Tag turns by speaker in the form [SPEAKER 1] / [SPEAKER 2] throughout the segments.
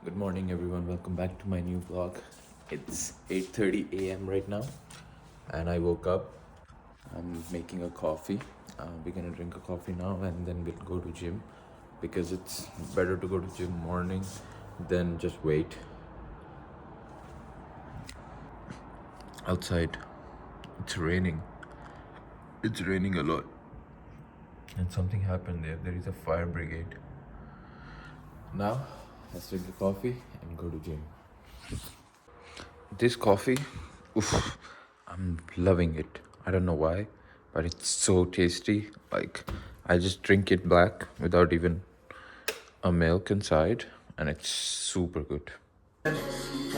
[SPEAKER 1] Good morning everyone, welcome back to my new vlog. It's 8:30 a.m. right now and I woke up. I'm making a coffee. We're gonna drink a coffee now and then we'll go to gym because it's better to go to gym morning than just wait. Outside, it's raining. It's raining a lot. And something happened there. There is a fire brigade. Now, let's drink the coffee and go to gym. This coffee, oof, I'm loving it. I don't know why, but it's so tasty. Like, I just drink it black without even a milk inside, and it's super good.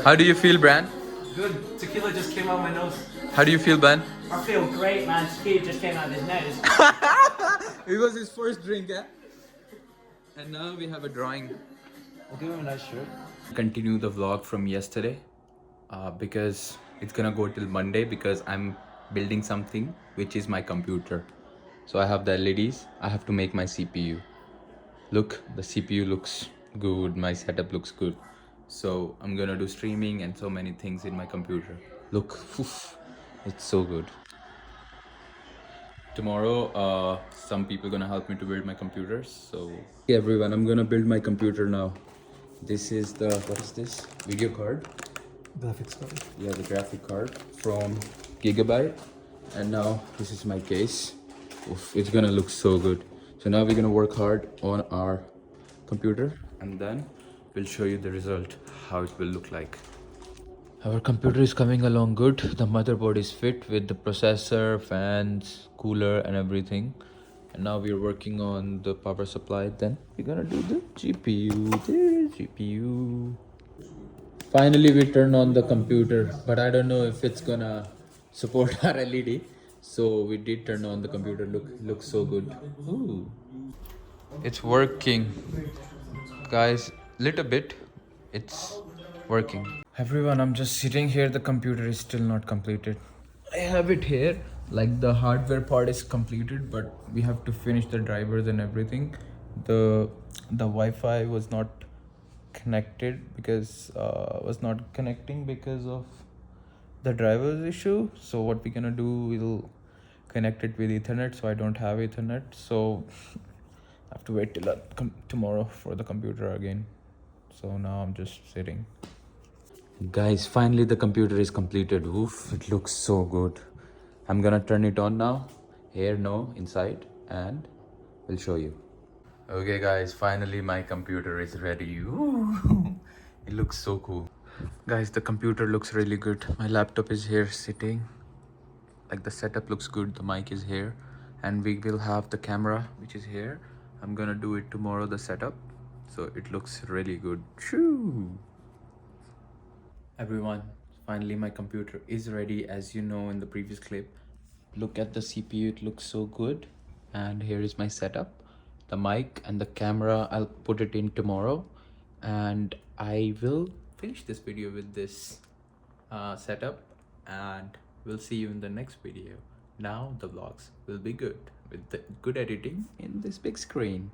[SPEAKER 1] How do you feel, Bran?
[SPEAKER 2] Good. Tequila just came out my nose.
[SPEAKER 1] How do you feel, Ben?
[SPEAKER 2] I feel great, man. Tequila just came out of his nose.
[SPEAKER 1] It was his first drink, yeah? And now we have a drawing.
[SPEAKER 2] I'll give him a nice shirt.
[SPEAKER 1] Continue the vlog from yesterday because it's gonna go till Monday because I'm building something which is my computer. So I have the LEDs. I have to make my CPU. Look, the CPU looks good. My setup looks good. So I'm gonna do streaming and so many things in my computer. Look, oof, it's so good. Tomorrow, some people gonna help me to build my computers. So hey everyone, I'm gonna build my computer now. This is the, what is this? Video card.
[SPEAKER 2] Graphics card.
[SPEAKER 1] Yeah, the graphic card from Gigabyte. And now this is my case. Oof, it's gonna look so good. So now we're gonna work hard on our computer and then we'll show you the result, how it will look like. Our computer is coming along good. The motherboard is fit with the processor, fans, cooler and everything. And now we're working on the power supply. Then we're gonna do the GPU. There's GPU. Finally we turned on the computer, but I don't know if it's gonna support our LED. So we did turn on the computer. Looks so good. Ooh. It's working. Guys, little bit. It's working. Everyone, I'm just sitting here. The computer is still not completed. I have it here. Like the hardware part is completed, but we have to finish the drivers and everything. The Wi-Fi was not connected because was not connecting because of the driver's issue. So what we're gonna do, we'll connect it with Ethernet. So I don't have Ethernet, so I have to wait till tomorrow for the computer again. So now I'm just sitting. Guys, finally the computer is completed. Oof, it looks so good. I'm gonna turn it on now. Here, no, inside, and we'll show you. Okay guys, finally my computer is ready. Ooh, it looks so cool. Guys, the computer looks really good. My laptop is here sitting. Like the setup looks good. The mic is here. And we will have the camera, which is here. I'm gonna do it tomorrow, the setup. So it looks really good. Shoo! Everyone, finally my computer is ready. As you know in the previous clip, look at the CPU, it looks so good. And here is my setup, the mic and the camera. I'll put it in tomorrow and I will finish this video with this setup, and we'll see you in the next video. Now the vlogs will be good with the good editing in this big screen.